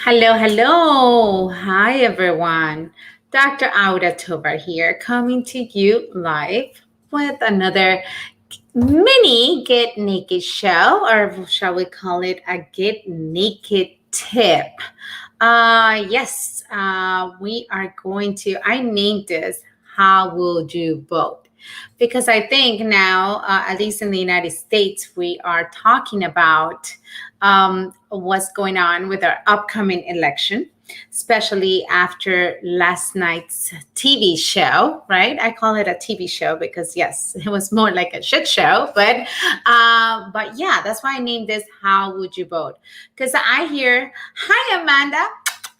Hello, hello. Hi, everyone. Dr. Auda Tobar here, coming to you live with another mini Get Naked show, or shall we call it a Get Naked tip? Yes, we are going to. I named this How Will You Vote? Because I think now, at least in the United States, we are talking about what's going on with our upcoming election, especially after last night's TV show, right? I call it a TV show because yes, it was more like a shit show, but yeah, that's why I named this "How Would You Vote?" Because I hear, "Hi, Amanda."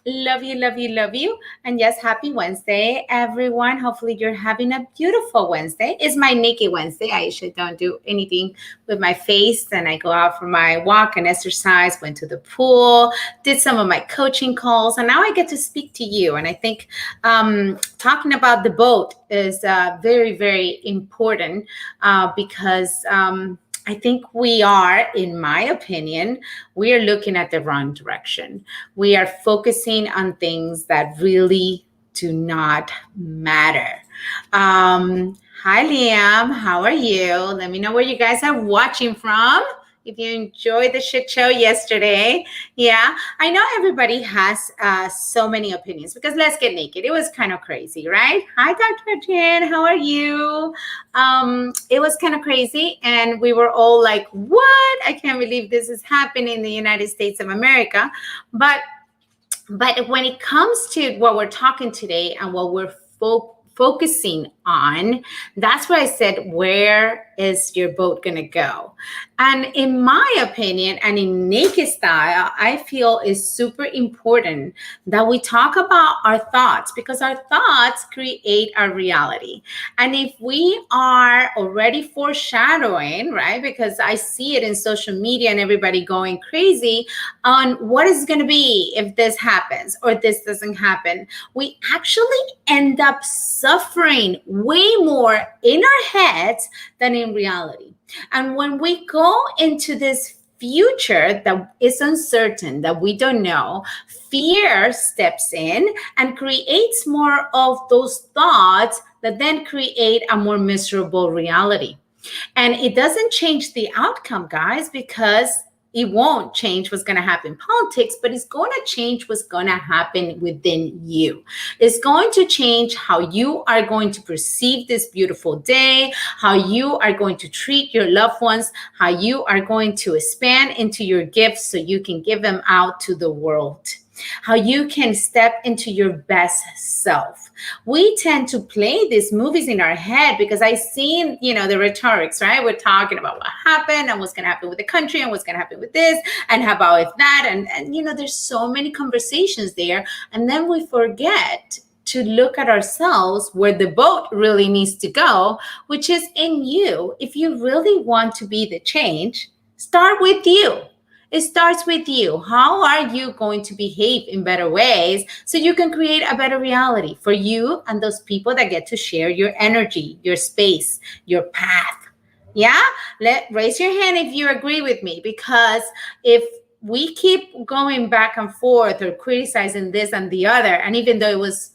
Love you, love you, love you. And yes, happy Wednesday, everyone. Hopefully, you're having a beautiful Wednesday. It's my naked Wednesday. I usually don't do anything with my face. And I go out for my walk and exercise, went to the pool, did some of my coaching calls, and now I get to speak to you. And I think talking about the boat is very, very important because I think we are, in my opinion, we are looking at the wrong direction. We are focusing on things that really do not matter. Hi, Liam. How are you? Let me know where you guys are watching from. If you enjoyed the shit show yesterday, yeah, I know everybody has so many opinions because let's get naked. It was kind of crazy, right? Hi, Dr. Jen. How are you? It was kind of crazy, and we were all like, "What? I can't believe this is happening in the United States of America." But but when it comes to what we're talking today and what we're focusing on, that's where I said, where is your boat going to go? And in my opinion, and in naked style, I feel is super important that we talk about our thoughts because our thoughts create our reality. And if we are already foreshadowing, right, because I see it in social media and everybody going crazy on what is going to be if this happens or this doesn't happen, we actually end up suffering way more in our heads than in reality. And when we go into this future that is uncertain, that we don't know, fear steps in and creates more of those thoughts that then create a more miserable reality. And it doesn't change the outcome, guys, because it won't change what's going to happen in politics, but it's going to change what's going to happen within you. It's going to change how you are going to perceive this beautiful day, how you are going to treat your loved ones, how you are going to expand into your gifts so you can give them out to the world, how you can step into your best self. We tend to play these movies in our head because I seen, the rhetorics, right? We're talking about what happened and what's going to happen with the country and what's going to happen with this and how about if that. And there's so many conversations there. And then we forget to look at ourselves where the boat really needs to go, which is in you. If you really want to be the change, start with you. It starts with you. How are you going to behave in better ways so you can create a better reality for you and those people that get to share your energy, your space, your path? Yeah? Raise your hand if you agree with me, because if we keep going back and forth or criticizing this and the other, and even though it was,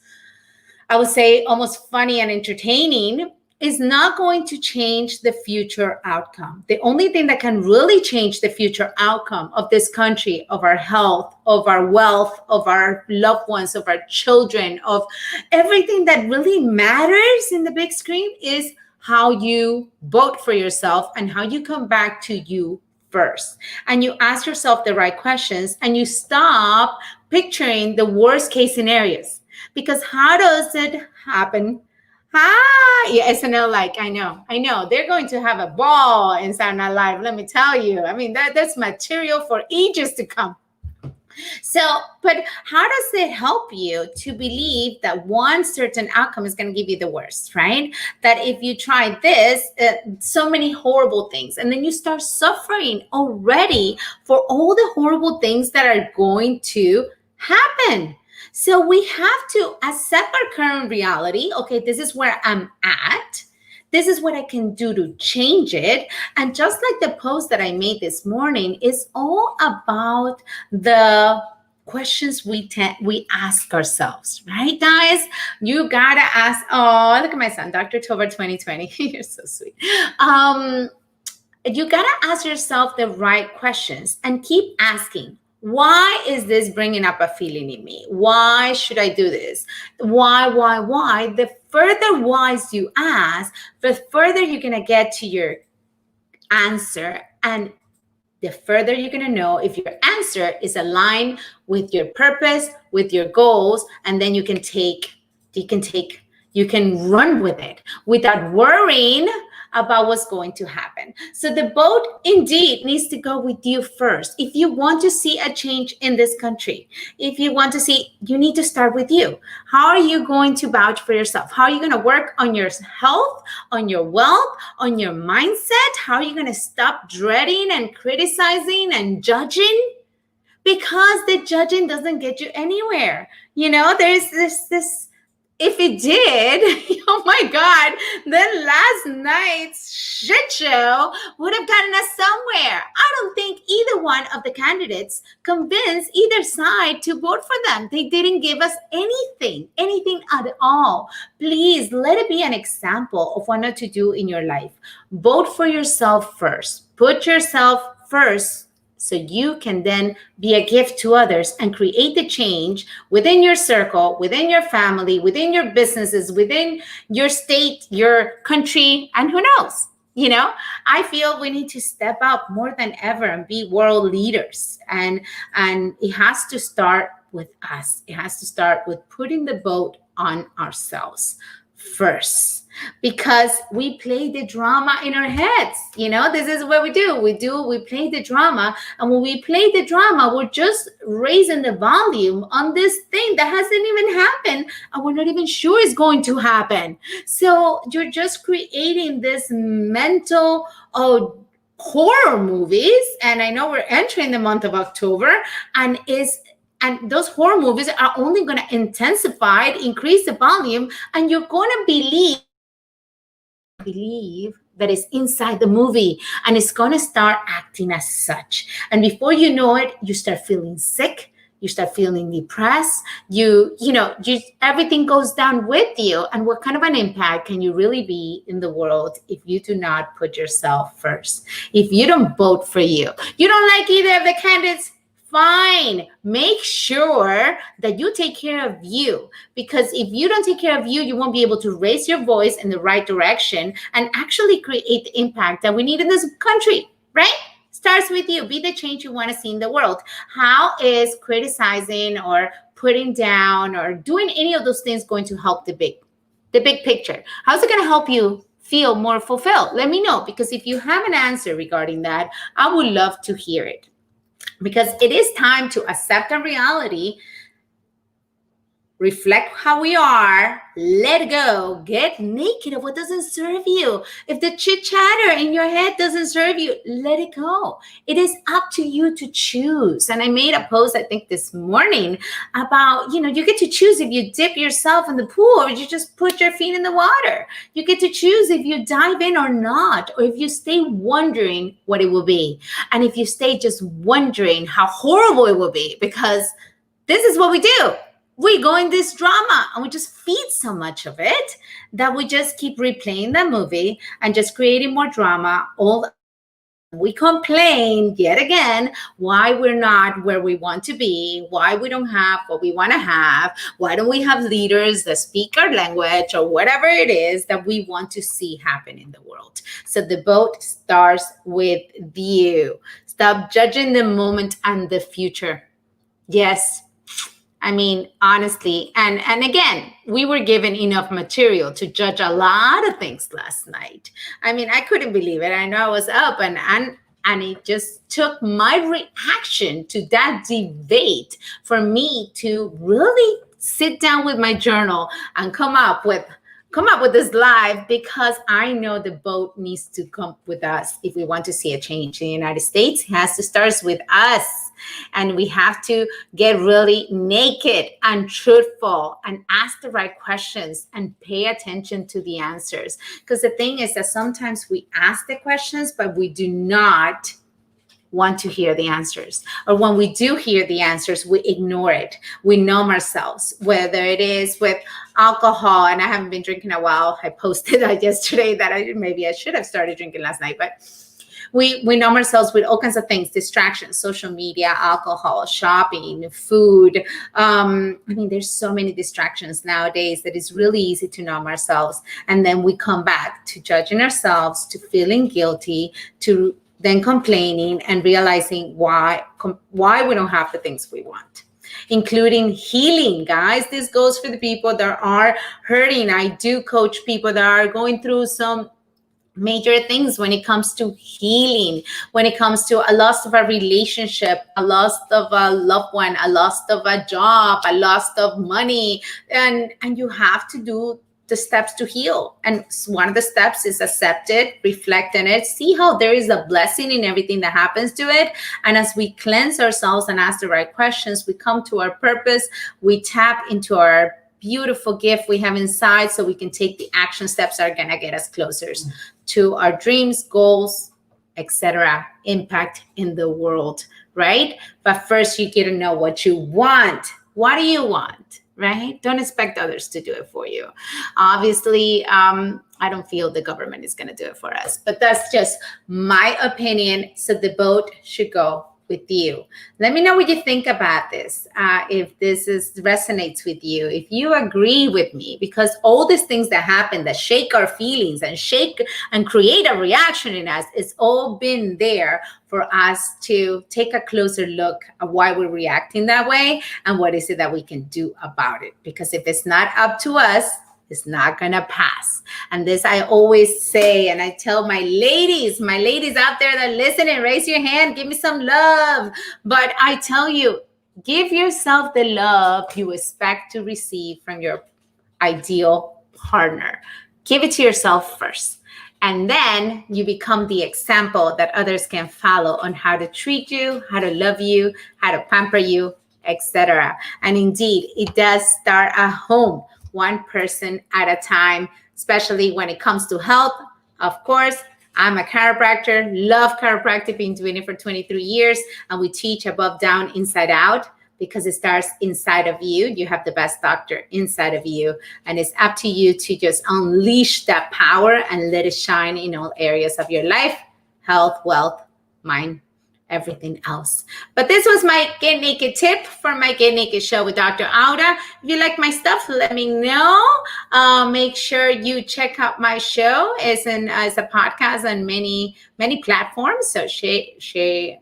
I would say, almost funny and entertaining, is not going to change the future outcome. The only thing that can really change the future outcome of this country, of our health, of our wealth, of our loved ones, of our children, of everything that really matters in the big screen is how you vote for yourself and how you come back to you first. And you ask yourself the right questions and you stop picturing the worst case scenarios. Because how does it happen? Yeah, SNL, like, I know. They're going to have a ball in Saturday Night Live, let me tell you. I mean, that's material for ages to come. So, but how does it help you to believe that one certain outcome is going to give you the worst, right? That if you try this, so many horrible things, and then you start suffering already for all the horrible things that are going to happen. So we have to accept our current reality. Okay, this is where I'm at. This is what I can do to change it. And just like the post that I made this morning, is all about the questions we ask ourselves, right, guys? You gotta ask. Oh, look at my son, Dr. Tober 2020. You're so sweet. Um, you got to ask yourself the right questions and keep asking. Why is this bringing up a feeling in me? Why should I do this? Why? The further whys you ask, the further you're going to get to your answer, and the further you're going to know if your answer is aligned with your purpose, with your goals, and then you can run with it without worrying about what's going to happen. So the boat indeed needs to go with you first. If you want to see a change in this country, if you want to see, you need to start with you. How are you going to vouch for yourself? How are you going to work on your health, on your wealth, on your mindset? How are you going to stop dreading and criticizing and judging? Because the judging doesn't get you anywhere. There's this if it did, oh my God, then last night's shit show would have gotten us somewhere. I don't think either one of the candidates convinced either side to vote for them. They didn't give us anything at all. Please let it be an example of what not to do in your life. Vote for yourself first. Put yourself first, so you can then be a gift to others and create the change within your circle, within your family, within your businesses, within your state, your country, and who knows? I feel we need to step up more than ever and be world leaders. And it has to start with us. It has to start with putting the boat on ourselves first, because we play the drama in our heads. This is what we do. We play the drama. And when we play the drama, we're just raising the volume on this thing that hasn't even happened, and we're not even sure it's going to happen. So you're just creating this mental horror movies. And I know we're entering the month of October, and those horror movies are only going to intensify, increase the volume, and you're going to believe that it's inside the movie, and it's going to start acting as such. And before you know it, you start feeling sick, you start feeling depressed, you everything goes down with you. And what kind of an impact can you really be in the world if you do not put yourself first? If you don't vote for you don't like either of the candidates, fine. Make sure that you take care of you, because if you don't take care of you, you won't be able to raise your voice in the right direction and actually create the impact that we need in this country, right? Starts with you. Be the change you want to see in the world. How is criticizing or putting down or doing any of those things going to help the big picture? How's it going to help you feel more fulfilled? Let me know, because if you have an answer regarding that, I would love to hear it. Because it is time to accept a reality, reflect how we are, let go, get naked of what doesn't serve you. If the chit chatter in your head doesn't serve you, let it go. It is up to you to choose. And I made a post, I think this morning, about, you get to choose if you dip yourself in the pool or you just put your feet in the water. You get to choose if you dive in or not, or if you stay wondering what it will be. And if you stay just wondering how horrible it will be, because this is what we do. We go in this drama and we just feed so much of it that we just keep replaying the movie and just creating more drama. We complain yet again why we're not where we want to be, why we don't have what we want to have, why don't we have leaders that speak our language, or whatever it is that we want to see happen in the world. So the boat starts with you. Stop judging the moment and the future. Yes. I mean, honestly, and again, we were given enough material to judge a lot of things last night. I mean, I couldn't believe it. I know I was up and it just took my reaction to that debate for me to really sit down with my journal and come up with this live, because I know the boat needs to come with us if we want to see a change in the United States. It has to start with us. And we have to get really naked and truthful and ask the right questions and pay attention to the answers. Because the thing is that sometimes we ask the questions, but we do not want to hear the answers. Or when we do hear the answers, we ignore it. We numb ourselves, whether it is with alcohol. And I haven't been drinking a while. I posted that yesterday that maybe I should have started drinking last night, but we numb ourselves with all kinds of things, distractions, social media, alcohol, shopping, food. I mean, there's so many distractions nowadays that it's really easy to numb ourselves. And then we come back to judging ourselves, to feeling guilty, to then complaining and realizing why we don't have the things we want, including healing. Guys, this goes for the people that are hurting. I do coach people that are going through some major things when it comes to healing, when it comes to a loss of a relationship, a loss of a loved one, a loss of a job, a loss of money. And you have to do the steps to heal. And one of the steps is accept it, reflect on it, see how there is a blessing in everything that happens to it. And as we cleanse ourselves and ask the right questions, we come to our purpose, we tap into our beautiful gift we have inside, so we can take the action steps that are going to get us closer to our dreams, goals, etc., impact in the world, right? But first, you get to know what you want. What do you want, right? Don't expect others to do it for you. Obviously, I don't feel the government is going to do it for us, but that's just my opinion. So the boat should go with you. Let me know what you think about this. If this resonates with you, if you agree with me, because all these things that happen that shake our feelings and shake and create a reaction in us, it's all been there for us to take a closer look at why we're reacting that way and what is it that we can do about it. Because if it's not up to us, it's not going to pass. And this I always say, and I tell my ladies out there that listen and raise your hand, give me some love. But I tell you, give yourself the love you expect to receive from your ideal partner. Give it to yourself first. And then you become the example that others can follow on how to treat you, how to love you, how to pamper you, etc. And indeed, it does start at home, one person at a time, especially when it comes to health. Of course, I'm a chiropractor, love chiropractic, been doing it for 23 years, and we teach above, down, inside out, because it starts inside of you. You have the best doctor inside of you, and it's up to you to just unleash that power and let it shine in all areas of your life, health, wealth, mind, everything else. But this was my Get Naked tip for my Get Naked show with Dr. Auda. If you like my stuff, let me know. Make sure you check out my show. It's a podcast on many platforms. So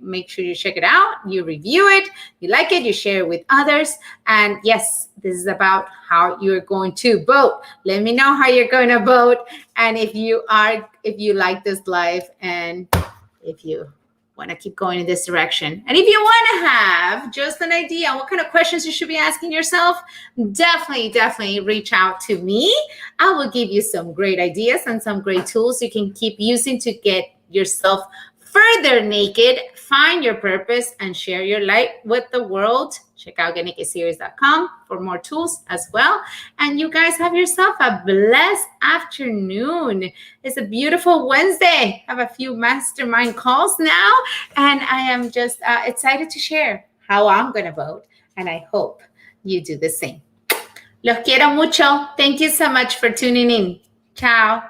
make sure you check it out. You review it. You like it. You share it with others. And yes, this is about how you're going to vote. Let me know how you're going to vote. And if you like this life, and if you want to keep going in this direction. And if you want to have just an idea on what kind of questions you should be asking yourself, definitely reach out to me. I will give you some great ideas and some great tools you can keep using to get yourself further naked, find your purpose, and share your light with the world. Check out getnakedseries.com for more tools as well. And you guys have yourself a blessed afternoon. It's a beautiful Wednesday. I have a few mastermind calls now, and I am just excited to share how I'm going to vote. And I hope you do the same. Los quiero mucho. Thank you so much for tuning in. Ciao.